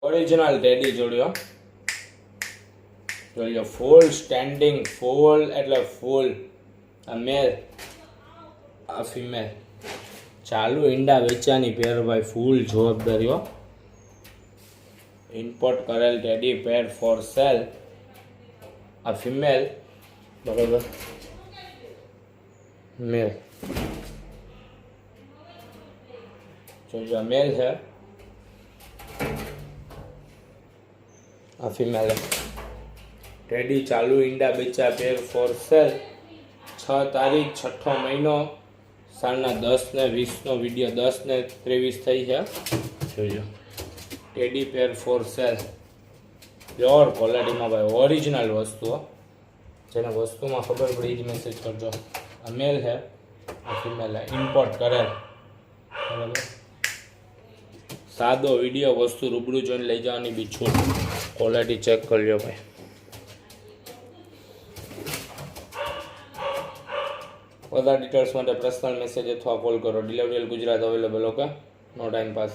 Original teddy જોડ્યો જોડ્યો ફૂલ standing, ફૂલ એટલે ફૂલ. આ મેલ, આ ફિમેલ. ચાલુ ઈંડા વેચાની પેર ભાઈ, ફૂલ જવાબદારીઓ. ઇમ્પોર્ટ કરેલ ટેડી પેર ફોર સેલ. આ ફિમેલ બરોબર, મેલ. જો મેલ છે, આ ફિમેલ. ટેડી ચાલુ ઈંડા બેચા પેર ફોર સેલ. 6 તારીખ 6ઠો મહિનો સાંજના 10:20 વિડીયો, 10:23 થઈ છે. જોજો teddy pair for sale, pure ક્વોલિટીમાં ભાઈ, ઓરિજિનલ વસ્તુઓ. જેને વસ્તુમાં ખબર પડી જ મેસેજ કરજો. આ મેલ છે, આ ફિમેલ છે, ઇમ્પોર્ટ કરેલ બરાબર. સાદો વિડીયો, વસ્તુ રૂબરૂ જોઈને લઈ જવાની બી છૂટ. ક્વોલિટી ચેક કરજો ભાઈ. વધારે ડિટેલ્સ માટે પર્સનલ મેસેજ અથવા કોલ કરો. Delivery Gujarat available. ઓકે, નો ટાઈમ પાસ.